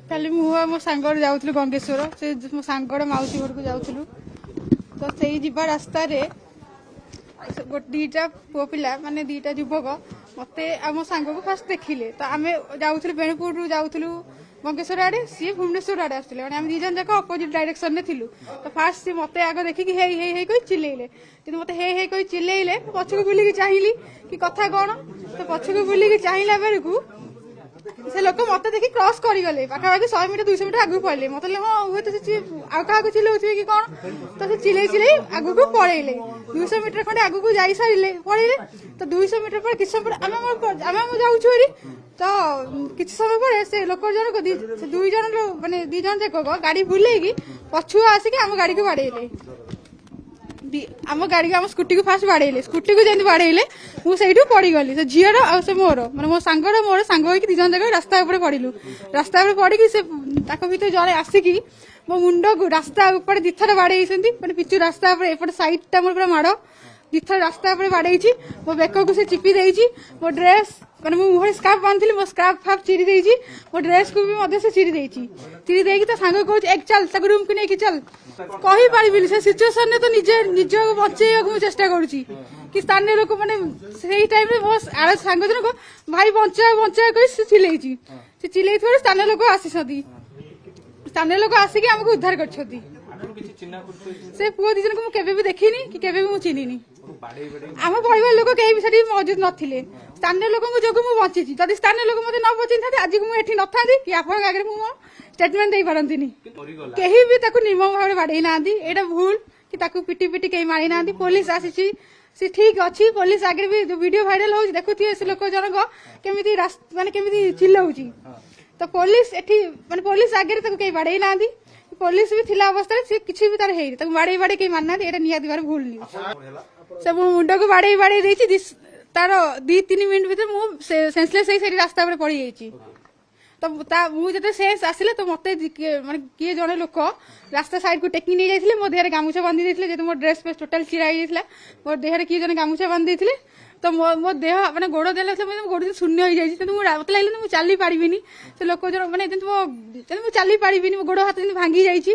କାଲି ମୁଁ ଆଉ ମୋ ସାଙ୍ଗରେ ଯାଉଥିଲୁ ଗଙ୍ଗେଶ୍ୱର, ସେ ମୋ ସାଙ୍ଗର ମାଉସୀ ଘରକୁ ଯାଉଥିଲୁ। ତ ସେଇ ଯିବା ରାସ୍ତାରେ ଦିଟା ପୁଅ ପିଲା ମାନେ ଦିଟା ଯୁବକ ମତେ ଆଉ ମୋ ସାଙ୍ଗକୁ ଫାଷ୍ଟ ଦେଖିଲେ। ତ ଆମେ ଯାଉଥିଲୁ ବେଣୁପୁରରୁ ଯାଉଥିଲୁ ଗଙ୍ଗେଶ୍ୱର ଆଡେ, ସିଏ ଭୁବନେଶ୍ୱର ଆଡେ ଆସିଥିଲେ। ମାନେ ଆମେ ଦି ଜଣ ଯାକ ଅପୋଜିଟ ଡାଇରେକ୍ସନରେ ଥିଲୁ। ତ ଫାଷ୍ଟ ସିଏ ମତେ ଆଗ ଦେଖିକି ହେଇ ହେଇ ହେଇ କହି ଚିଲେଇଲେ, କିନ୍ତୁ ମତେ ହେଇ ହେଇ କହି ଚିଲେଇଲେ। ପଛକୁ ବୁଲିକି ଚାହିଁଲି କି କଥା କଣ, ତ ପଛକୁ ବୁଲିକି ଚାହିଁଲା ବେଳକୁ ସେ ଲୋକ ମତେ ଦେଖି କ୍ରସ୍ କରିଗଲେ, ପାଖାପାଖି 100 ମିଟର 200 ମିଟର ଆଗକୁ ପଳେଇଲେ। ମତେ ହଁ ହୁଏତ ସେ ଆଉ କାହାକୁ ଚିଲଉଥିବେ କି କଣ, ତ ସେ ଚିଲେଇ ଚିଲେଇ ଆଗକୁ ପଳେଇଲେ। 200 ମିଟର ଖଣ୍ଡେ ଆଗକୁ ଯାଇ ସାରିଲେ ପଳେଇଲେ। ତ 200 ମିଟର ପରେ କିଛି ସମୟ ପରେ ଆମେ ଯାଉଛୁ ହେରି। ତ କିଛି ସମୟ ପରେ ସେ ଲୋକ ଜଣକ ସେ ଦୁଇ ଜଣ ମାନେ ଦି ଜଣ ଯାକ ଗାଡି ବୁଲେଇକି ପଛୁଆ ଆସିକି ଆମ ଗାଡିକୁ ବାଡେଇଲେ। ଆମ ଗାଡିକୁ ଆମ ସ୍କୁଟିକୁ ଫାଷ୍ଟ ବାଡେଇଲେ। ସ୍କୁଟିକୁ ଯେମିତି ବାଡେଇଲେ ମୁଁ ସେଇଠୁ ପଡିଗଲି। ସେ ଝିଅର ଆଉ ସେ ମୋର ମାନେ ମୋ ସାଙ୍ଗର ମୋର ସାଙ୍ଗ ହେଇକି ଦି ଜଣ ଯାକ ରାସ୍ତା ଉପରେ ପଡିଲୁ। ରାସ୍ତା ଉପରେ ପଡିକି ସେ ତାଙ୍କ ଭିତରେ ଜଣେ ଆସିକି ମୋ ମୁଣ୍ଡକୁ ରାସ୍ତା ଉପରେ ଦିଥର ବାଡେଇଛନ୍ତି। ମାନେ ପିଚୁ ରାସ୍ତା ଉପରେ ଏପଟେ ସାଇଡ ଟା ମୋର ପୁରା ମାଡ, ଦିଥର ରାସ୍ତା ଉପରେ ବାଡେଇଛି। ମୋ ବେକକୁ ସେ ଚିପି ଦେଇଛି। ମୋ ଡ୍ରେସ ମାନେ ମୁଁ ମୁହଁରେ ସ୍କାର୍ଫ ବାନ୍ଧିଥିଲି, ମୋ ସ୍କାର୍ଫ ଫାପ ଚିରି ଦେଇଛି। ମୋ ଡ୍ରେସକୁ ବି ମଧ୍ୟ ସେ ଚିରି ଦେଇଛି। ଚିରି ଦେଇକି ତା ସାଙ୍ଗ କହୁଛି ଏକ ଚାଲ, ତାକୁ ରୁମକୁ ନେଇକି ଚାଲ। କହିପାରିବିନି ସେ ସିଚୁଏସନରେ ତ ନିଜକୁ ବଞ୍ଚେଇବାକୁ ମୁଁ ଚେଷ୍ଟା କରୁଛି କି ସ୍ଥାନୀୟ ଲୋକ ମାନେ ସେଇ ଟାଇମରେ ମୋ ସାଙ୍ଗ ଜଣକ ଭାଇ ବଞ୍ଚାଅ ବଞ୍ଚାଅ କହି ସେ ଚିଲେଇଛି। ସେ ଚିଲେଇଥିବାରୁ ସ୍ଥାନୀୟ ଲୋକ ଆସିଛନ୍ତି। ସ୍ଥାନୀୟ ଲୋକ ଆସିକି ଆମକୁ ଉଦ୍ଧାର କରିଛନ୍ତି। ସେ ପୁଅ ଦି ଜଣଙ୍କୁ ମୁଁ କେବେ ବି ଦେଖିନି କି କେବେ ବି ମୁଁ ଚିହ୍ନିନି। ଆମ ପରିବାର ଲୋକ କେହି ବି ସେଠି ମौजूद ନଥିଲେ। ସ୍ଥାନୀୟ ଲୋକଙ୍କ ଯୋଗୁଁ ମୁଁ ବଞ୍ଚିଛି। ଯଦି ସ୍ଥାନୀୟ ଲୋକ ମତେ ନ ବଞ୍ଚେଇଥାନ୍ତି ଆଜିକୁ ମୁଁ ଏଠି ନଥାନ୍ତି କି ଆପଣଙ୍କ ଆଗରେ ମୁଁ ମୋ ଷ୍ଟେଟମେଣ୍ଟ ଦେଇପାରନ୍ତିନି। କେହି ବି ତାକୁ ନିର୍ମମ ଭାବରେ ବାଡେଇ ନାହାନ୍ତି। ଏଇଟା ଭୁଲ କି ତାକୁ ପିଟି ପିଟି କେହି ମାରି ନାହାନ୍ତି। ପୋଲିସ ଆସିଛି, ସେ ଠିକ ଅଛି। ପୋଲିସ ଆଗରେ ବି ଭିଡିଓ ଭାଇରାଲ ହଉଛି, ଦେଖୁଥିବେ ସେ ଲୋକ ଜଣକ କେମିତି ମାନେ କେମିତି ଚିଲ୍ଲଉଛି। ତ ପୋଲିସ ଏଠି ମାନେ ପୋଲିସ ଆଗରେ ତାକୁ କେହି ବାଡେଇ ନାହାନ୍ତି। ପୋଲିସ ବି ଥିଲା ଅବସ୍ଥାରେ ସେ କିଛି ବି ତାର ହେଇନି। ତାକୁ ବାଡେଇ ବାଡେଇ କେହି ମାରିନାହାନ୍ତି। ଏଇଟା ନିହାତି ଭାବରେ ଭୁଲ ନ୍ୟୁଜ। ସବୁ ମୁଣ୍ଡକୁ ବାଡେଇ ବାଡେଇ ଦେଇଛି। ତାର 2-3 ମିନିଟ ଭିତରେ ମୁଁ ସେନ୍ସଲେସ୍ ହେଇ ସେଠି ରାସ୍ତା ଉପରେ ପଡିଯାଇଛି। ତ ମୁଁ ଯେତେ ସେନ୍ସ ଆସିଲେ ତ ମତେ ମାନେ କିଏ ଜଣେ ଲୋକ ରାସ୍ତା ସାଇଡ କୁ ଟେକି ନେଇ ଯାଇଥିଲେ। ମୋ ଦେହରେ ଗାମୁଛା ବାନ୍ଧି ଦେଇଥିଲେ, ଯେହେତୁ ମୋ ଡ୍ରେସ ଫ୍ରେସ୍ ଟୋଟାଲ ଚିରା ହେଇଯାଇଥିଲା। ମୋ ଦେହରେ କିଏ ଜଣେ ଗାମୁଛା ବାନ୍ଧି ଦେଇଥିଲେ। ତ ମୋ ଦେହ ମାନେ ଗୋଡ ଦେଲା ଗୋଡ ଶୂନ୍ୟ ହେଇଯାଇଛି। କିନ୍ତୁ ମତେ ଲାଗିଲା ମୁଁ ଚାଲି ପାରିବିନି। ସେ ଲୋକ ଜଣ ମାନେ ଯେମିତି ମୁଁ ଚାଲି ପାରିବିନି, ମୋ ଗୋଡ ହାତ ଯେମିତି ଭାଙ୍ଗି ଯାଇଛି।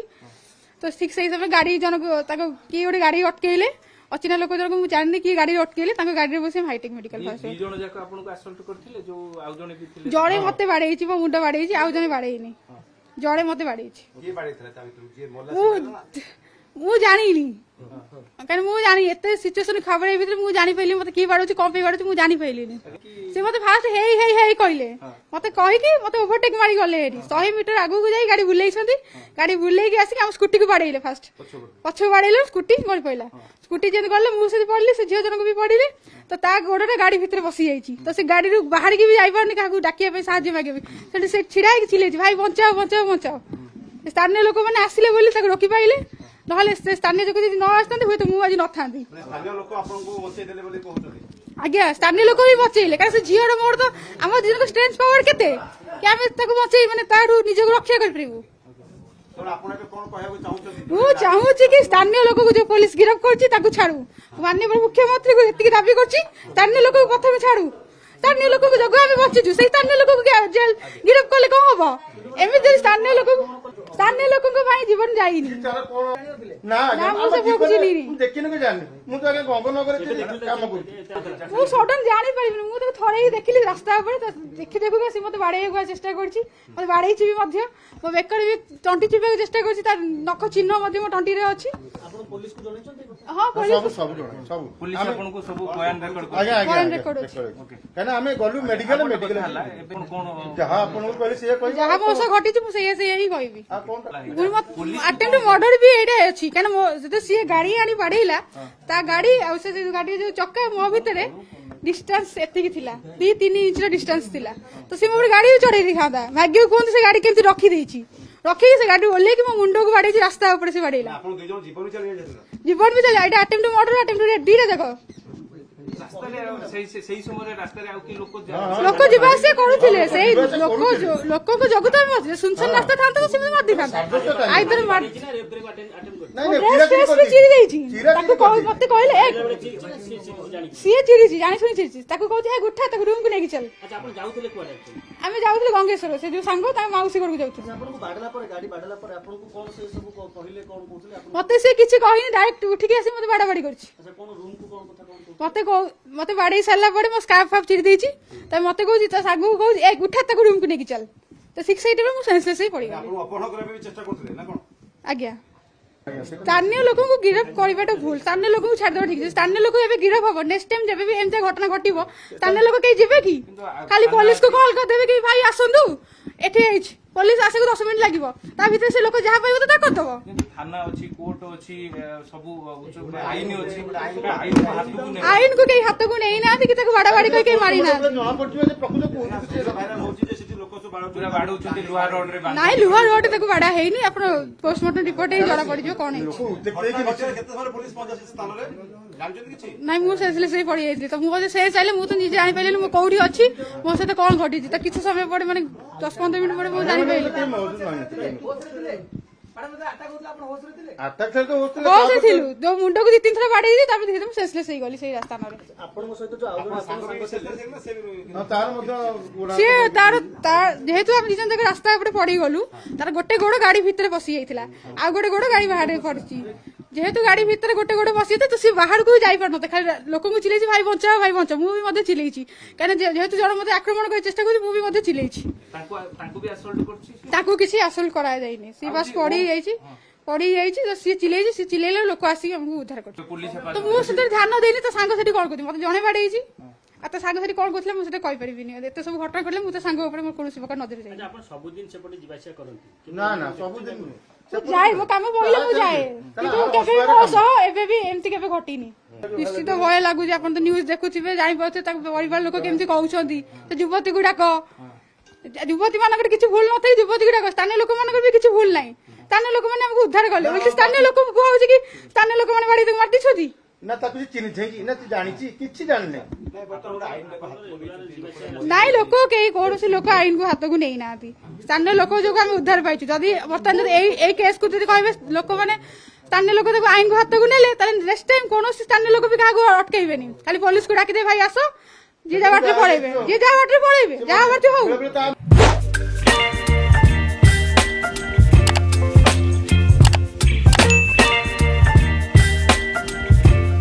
ତ ଠିକ ସେଇ ସମୟରେ ଗାଡି ଜଣକୁ ତାକୁ କିଏ ଗୋଟେ ଗାଡି ଅଟକେଇଲେ। ଅଚିନା ଲୋକ ଜଣକୁ ମୁଁ ଜାଣିନି କିଏ ଗାଡି ଅଟକେଇଲେ। ତାଙ୍କ ଗାଡିରେ ବସି ହାଇଟେକ୍ ମେଡିକାଲ ଜଣେ ମତେ ବାଡେଇଛି, ମୋ ମୁଣ୍ଡ ବାଡେଇଛି, ଆଉ ଜଣେ ବାଡେଇନି। ଜଣେ ମତେ ବାଡେଇଛି। ମୁଁ ଜାଣିନି, କାରଣ ମୁଁ ଜାଣି ଏତେ ସିଚୁଏସନ ଖବର ଏଇ ଭିତରେ ମୁଁ ଜାଣିପାରିଲି ମତେ କିଏ ବାଡୁଛି, କଣ ପାଇଁ ବାଡୁଛି ମୁଁ ଜାଣିପାରିଲିନି। ସେ ମତେ ଫାଷ୍ଟ ହେଇ ହେଇ ହେଇ କହିଲେ, ମତେ କହିକି ମତେ ଓଭରଟେକ୍ ମାରି ଗଲେ। 100 ମିଟର ଆଗକୁ ଯାଇ ଗାଡି ବୁଲେଇଛନ୍ତି। ଗାଡି ବୁଲେଇକି ଆସିକି ଆମ ସ୍କୁଟିକୁ ବାଡେଇଲେ। ଫାଷ୍ଟ ପଛକୁ ବାଡେଇଲେ, ସ୍କୁଟି ଗଳି ପଇଲା। ସ୍କୁଟି ଯେମିତି ଗଲେ ମୁଁ ସେଠି ପଡିଲି, ସେ ଝିଅ ଜଣଙ୍କୁ ବି ପଡିଲେ। ତ ତା ଗୋଡଟା ଗାଡି ଭିତରେ ବସି ଯାଇଛି। ତ ସେ ଗାଡିରୁ ବାହାରିକି ବି ଯାଇପାରୁନି, କାହାକୁ ଡାକିବା ପାଇଁ ସାହାଯ୍ୟ ମାଗିବା ପାଇଁ। ସେଠି ସେ ଛିଡା ହେଇକି ଚିଲେଇଛି, ଭାଇ ବଞ୍ଚାଅ ବଞ୍ଚାଅ ବଞ୍ଚାଅ। ସ୍ଥାନୀୟ ଲୋକମାନେ ଆସିଲେ ବୋଲି ତାକୁ ରୋକି ପାଇଲେ, ନହେଲେ ସେ ସ୍ଥାନୀୟ ଲୋକ ଯଦି ନ ଆସିଥାନ୍ତି ହୁଏତ ମୁଁ ଆଜି ନଥାନ୍ତି। ଆଜ୍ଞା ସ୍ଥାନୀୟ ଲୋକ ବି ବଞ୍ଚେଇଲେ, କାରଣ ସେ ଝିଅର ମୋର ତ ଆମ ଦି ଜଣଙ୍କ ଷ୍ଟ୍ରେନ୍ଥ ପାୱାର କେତେ କି ଆମେ ତାକୁ ବଞ୍ଚେଇ ମାନେ ତାଠୁ ନିଜକୁ ରକ୍ଷା କରିପାରିବୁ। ମୁଁ ଚାହୁଁଛି କି ସ୍ଥାନୀୟ ଲୋକକୁ ଯୋଉ ପୋଲିସ ଗିରଫ କରୁଛି ତାକୁ ଛାଡୁ। ମାନନୀୟ ମୁଖ୍ୟମନ୍ତ୍ରୀଙ୍କୁ ଏତିକି ଦାବି କରୁଛି, ସ୍ଥାନୀୟ ଲୋକକୁ ପ୍ରଥମେ ଛାଡୁ। ସ୍ଥାନୀୟ ଲୋକଙ୍କୁ ଯୋଗୁଁ ଆମେ ବଞ୍ଚିଛୁ, ସେଇ ସ୍ଥାନୀୟ ଲୋକକୁ ଜେଲ୍ ଗିରଫ କଲେ କଣ ହବ? ଏମିତି ସ୍ଥାନୀୟ ଲୋକଙ୍କ ପାଇଁ ଜୀବନ ଯାଇନି। ମୁଁ ସଡନ ଜାଣିପାରିବିନି। ମୁଁ ତାକୁ ଥରେ ହିଁ ଦେଖିଲି ରାସ୍ତା ଉପରେ, ଦେଖି ଦେଖୁ ସେ ମତେ ବାଡେଇବାକୁ ଚେଷ୍ଟା କରୁଛି। ମତେ ବାଡେଇଛି ବି ମଧ୍ୟ। ମୋ ବେକରେ ବି ତଣ୍ଟି ଚିପିବାକୁ ଚେଷ୍ଟା କରୁଛି। ତାର ନଖ ଚିହ୍ନ ମଧ୍ୟ ମୋ ତଣ୍ଟିରେ ଅଛି। ହଁ ଯାହା ମୋ ସହ ଘଟିଛି ମୁଁ ସେଇଆ ହିଁ କହିବି। ଆଟେମ୍ପ୍ଟ ମର୍ଡର ବି ଏଇଟା ଅଛି, କାରଣ ସିଏ ଗାଡି ଆଣି ବାଡେଇଲା, ତା ଗାଡି ଆଉ ସେ ଗାଡି ଯୋଉ ଚକା ମୋ ଭିତରେ डिस्टेंस एतिकी थिला 2-3 इंच ର डिस्टेंस थिला तो से मोर गाड़ी चढ़ाई दिखाता भाग्य कोन से गाड़ी केमती रखी देछि रखी से गाड़ी ओले कि मो मुंडो को बाड़ी रास्ता ऊपर से बाड़ीला आपण दो जण जीवन भी चली जीवन भी चली एटा अटेम्प्ट मर्डर अटेम्प्ट डीटा देखो लोक जा आसा करुले लोक जगु तो सुनसान रास्ता था तो मारी था आईदर मत कहले सी चिड़ी जानी शुणी चिड़ी कहे उठा रूम को लेकिन चल आम जाऊ गंगेश्वर से जो सांग मौसी घर को जाऊँ मत से किसी कहनी डायरेक्ट उठिक आसी मत बाड़ा बाड़ी कर मत बाड़े सारा मो स्कार्फ फाफ चिड़ी देती मत कहूँ सांग को कहूँ उठा रूम को लेकिन चल तो सिक्स एट सेंसलेस ही पड़ी आज्ञा स्थानीय लोक गिरफ करवाटा भूल स्थानीय लोक छाड़देवा ठीक स्थानीय लोक गिरफ हम नेक्स्ट टाइम जब भी एमती घटना घटव स्थानीय लोक कहीं जीवे कि खाली पुलिस को कॉल करदे कि भाई आसतु एठी पुलिस आसे 10 मिनट लगे ता भीतर से लोक जहाँ पाइब तो करदब थाना अछि कोर्ट अछि सब आईन अछि आईन को कहीं हाथ को नहीं ना कि ताको बाड़ा बाड़ी कहीं मारी ना नाई लुहा रोड तक बाड़ा है नहीं अपन पोस्टमार्टम रिपोर्ट ही जरा पड़ी जो कौन है नाई मु सेंसलेस ही पड़ी जाइली तो मुझे से चाहे मुझे निजे जानी पाइले मु कोठी अछि मो सहित कौन घटी तो किछ समय पड़े माने 10-15 मिनट पड़े मु जानी पाइली जो मुंड को 2-3 थर बाड़ी सेंसलेस हो गली से रास्ता जेहेतु आम निजन जगह रास्ता पड़ी गलु तार गोटे गोड़ गाड़ी भितर पशि जाइला आ गोटे गोड़ गाड़ी बाहर पड़ी जेहेतु गाड़ी भितर गोटे गोड़ पशि तो सी बाहर को जाई पार नते खाली लोक को चिल्लाई भाई बंचा मुझे मध्य चिल्लाई कहीं जेहेतु जन मत आक्रमण कर चेष्टा कर मुझे चिल्लाई किसी असल्ट करा जाइनी सी बस पड़ी जाइए तो सी चिल्ले लोक आसिक हमको उद्धार कर तो मुझे ध्यान देनी तो सांग से कौन कर मत जड़े बाड़े तो सांग से कौन करते मुझे कहीपर एत सब घटना घटले मुझे सांग कौन प्रकार नजर जाए मो कम पड़े मुझे जाए एमती के घटनी निश्चित भय लगुच आप न्यूज देखुवे जापारे परिवार लोक केमती कहते युवती गुड़ाक युवती मान किसी भूल न था युवती गुड़ाक स्थानीय लोक मान भी किसी भूल ना स्थानीय लोक मैंने उद्धार कले स्थानीय लोक कहे कि स्थानीय लोक मैंने बाड़ी मार दी ना ताकि चिन्ह ना जानी किछि जानने नाई लोक कई कौन लोक आईन को हाथ को नहीं ना स्थानीय लोक जो आम उद्धार पाई जदि बर्तमान केस को कहे लोक मैंने स्थानीय लोक आईन को हाथ को नेले नेक्स्ट टाइम कौन स्थानीय लोक भी क्या अटकईबे खाली पुलिस को डाक दे भाई आस जी जहाँ बाटे पड़े जहाँ बाटे पड़े जहाँ बाटे हो